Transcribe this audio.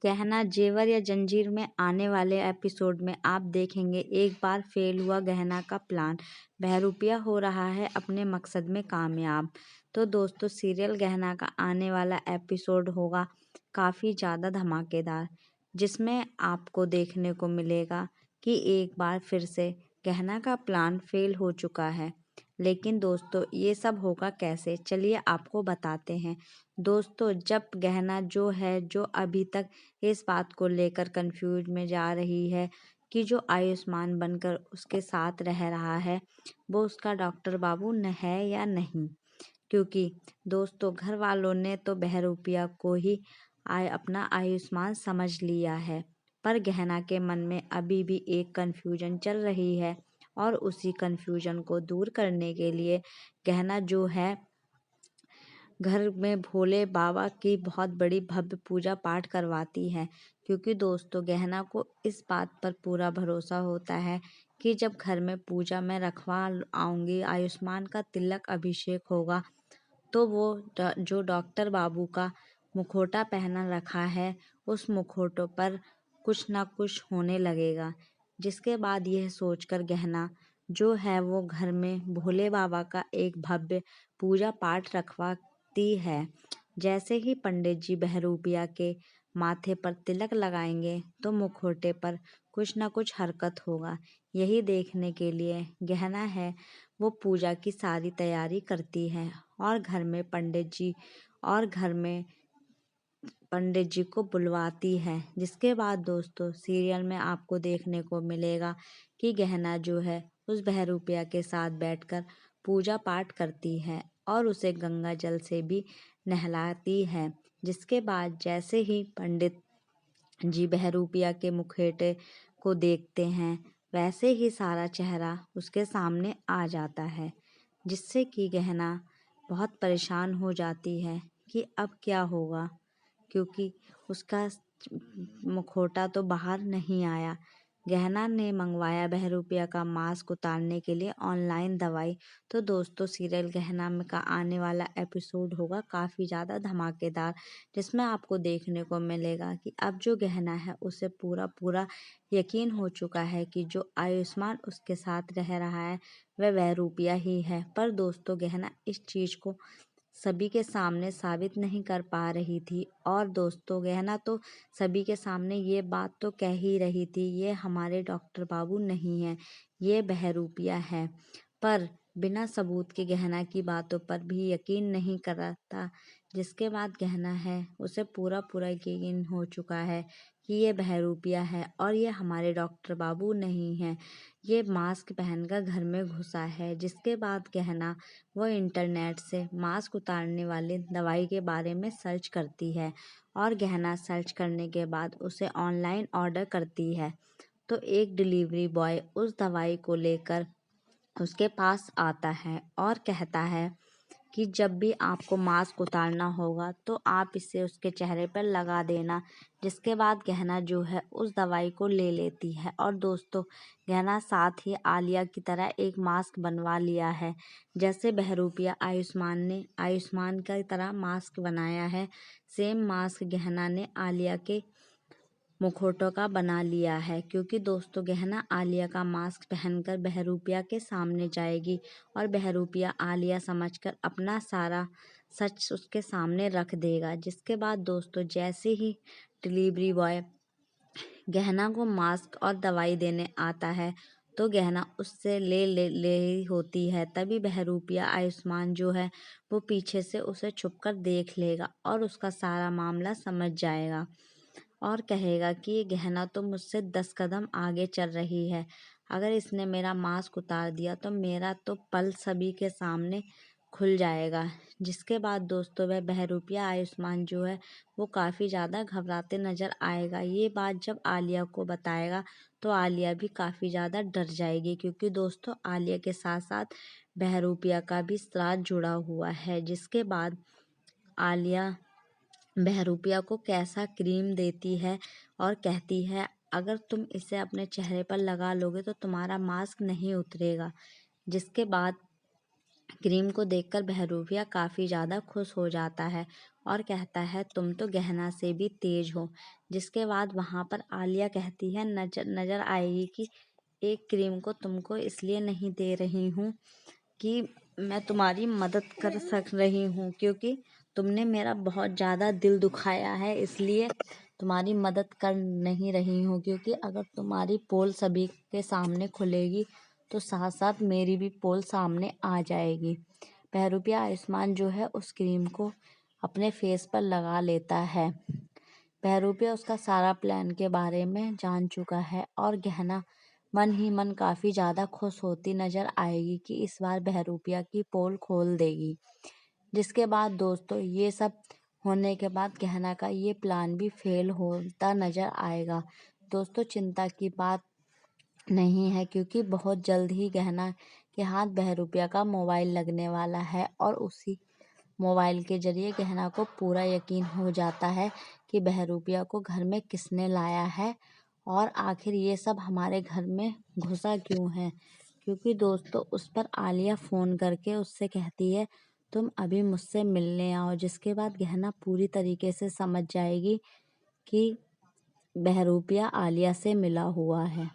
गहना जेवर या जंजीर में आने वाले एपिसोड में आप देखेंगे एक बार फेल हुआ गहना का प्लान। बहरूपिया हो रहा है अपने मकसद में कामयाब। तो दोस्तों सीरियल गहना का आने वाला एपिसोड होगा काफ़ी ज़्यादा धमाकेदार, जिसमें आपको देखने को मिलेगा कि एक बार फिर से गहना का प्लान फेल हो चुका है। लेकिन दोस्तों ये सब होगा कैसे, चलिए आपको बताते हैं। दोस्तों जब गहना जो अभी तक इस बात को लेकर कंफ्यूज में जा रही है कि जो आयुष्मान बनकर उसके साथ रह रहा है वो उसका डॉक्टर बाबू न है या नहीं, क्योंकि दोस्तों घर वालों ने तो बहरूपिया को ही अपना आयुष्मान समझ लिया है। पर गहना के मन में अभी भी एक कन्फ्यूजन चल रही है और उसी कन्फ्यूजन को दूर करने के लिए गहना जो है घर में भोले बाबा की बहुत बड़ी भव्य पूजा पाठ करवाती है, क्योंकि दोस्तों गहना को इस बात पर पूरा भरोसा होता है कि जब घर में पूजा में रखवा आऊंगी, आयुष्मान का तिलक अभिषेक होगा तो वो जो डॉक्टर बाबू का मुखौटा पहना रखा है उस मुखौटों पर कुछ ना कुछ होने लगेगा। जिसके बाद यह सोचकर गहना जो है वो घर में भोले बाबा का एक भव्य पूजा पाठ रखवाती है। जैसे ही पंडित जी बहरूपिया के माथे पर तिलक लगाएंगे तो मुखौटे पर कुछ न कुछ हरकत होगा। यही देखने के लिए गहना है वो पूजा की सारी तैयारी करती है और घर में पंडित जी को बुलवाती है। जिसके बाद दोस्तों सीरियल में आपको देखने को मिलेगा कि गहना जो है उस बहरूपिया के साथ बैठकर पूजा पाठ करती है और उसे गंगा जल से भी नहलाती है। जिसके बाद जैसे ही पंडित जी बहरूपिया के मुखौटे को देखते हैं वैसे ही सारा चेहरा उसके सामने आ जाता है, जिससे कि गहना बहुत परेशान हो जाती है कि अब क्या होगा, क्योंकि उसका मुखौटा तो बाहर नहीं आया। गहना ने मंगवाया बहरूपिया का मास्क उतारने के लिए ऑनलाइन दवाई। तो दोस्तों सीरियल गहना में का आने वाला एपिसोड होगा काफ़ी ज़्यादा धमाकेदार, जिसमें आपको देखने को मिलेगा कि अब जो गहना है उसे पूरा पूरा यकीन हो चुका है कि जो आयुष्मान उसके साथ रह रहा है वह बहरूपिया ही है। पर दोस्तों गहना इस चीज़ को सभी के सामने साबित नहीं कर पा रही थी और दोस्तों गहना तो सभी के सामने ये बात तो कह ही रही थी ये हमारे डॉक्टर बाबू नहीं है, ये बहरूपिया है। पर बिना सबूत के गहना की बातों पर भी यकीन नहीं कर रहा था। जिसके बाद गहना है उसे पूरा पूरा यकीन हो चुका है कि ये बहरूपिया है और ये हमारे डॉक्टर बाबू नहीं है, ये मास्क पहनकर घर में घुसा है। जिसके बाद गहना वो इंटरनेट से मास्क उतारने वाली दवाई के बारे में सर्च करती है और गहना सर्च करने के बाद उसे ऑनलाइन ऑर्डर करती है। तो एक डिलीवरी बॉय उस दवाई को लेकर उसके पास आता है और कहता है कि जब भी आपको मास्क उतारना होगा तो आप इसे उसके चेहरे पर लगा देना। जिसके बाद गहना जो है उस दवाई को ले लेती है और दोस्तों गहना साथ ही आलिया की तरह एक मास्क बनवा लिया है। जैसे बहरूपिया आयुष्मान ने आयुष्मान की तरह मास्क बनाया है, सेम मास्क गहना ने आलिया के मुखौटों का बना लिया है, क्योंकि दोस्तों गहना आलिया का मास्क पहनकर बहरूपिया के सामने जाएगी और बहरूपिया आलिया समझकर अपना सारा सच उसके सामने रख देगा। जिसके बाद दोस्तों जैसे ही डिलीवरी बॉय गहना को मास्क और दवाई देने आता है तो गहना उससे ले ही होती है। तभी बहरूपिया आयुष्मान जो है वो पीछे से उसे छुपकर देख लेगा और उसका सारा मामला समझ जाएगा और कहेगा कि ये गहना तो मुझसे 10 कदम आगे चल रही है। अगर इसने मेरा मास्क उतार दिया तो मेरा तो पल सभी के सामने खुल जाएगा। जिसके बाद दोस्तों वह बहरूपिया आयुष्मान जो है वो काफ़ी ज़्यादा घबराते नज़र आएगा। ये बात जब आलिया को बताएगा तो आलिया भी काफ़ी ज़्यादा डर जाएगी, क्योंकि दोस्तों आलिया के साथ साथ बहरूपिया का भी श्राद्ध जुड़ा हुआ है। जिसके बाद आलिया बहरूपिया को कैसा क्रीम देती है और कहती है अगर तुम इसे अपने चेहरे पर लगा लोगे तो तुम्हारा मास्क नहीं उतरेगा। जिसके बाद क्रीम को देखकर बहरूपिया काफ़ी ज़्यादा खुश हो जाता है और कहता है तुम तो गहना से भी तेज हो। जिसके बाद वहाँ पर आलिया कहती है नजर नजर आएगी कि एक क्रीम को तुमको इसलिए नहीं दे रही हूँ कि मैं तुम्हारी मदद कर सक रही हूँ, क्योंकि तुमने मेरा बहुत ज़्यादा दिल दुखाया है, इसलिए तुम्हारी मदद कर नहीं रही हूँ। क्योंकि अगर तुम्हारी पोल सभी के सामने खुलेगी तो साथ साथ मेरी भी पोल सामने आ जाएगी। बहरूपिया आयुष्मान जो है उस क्रीम को अपने फेस पर लगा लेता है। बहरूपिया उसका सारा प्लान के बारे में जान चुका है और गहना मन ही मन काफ़ी ज़्यादा खुश होती नज़र आएगी कि इस बार बहरूपिया की पोल खोल देगी। जिसके बाद दोस्तों ये सब होने के बाद गहना का ये प्लान भी फेल होता नज़र आएगा। दोस्तों चिंता की बात नहीं है, क्योंकि बहुत जल्द ही गहना के हाथ बहरूपिया का मोबाइल लगने वाला है और उसी मोबाइल के जरिए गहना को पूरा यकीन हो जाता है कि बहरूपिया को घर में किसने लाया है और आखिर ये सब हमारे घर में घुसा क्यों है। क्योंकि दोस्तों उस पर आलिया फ़ोन करके उससे कहती है तुम अभी मुझसे मिलने आओ। जिसके बाद गहना पूरी तरीके से समझ जाएगी कि बहरूपिया आलिया से मिला हुआ है।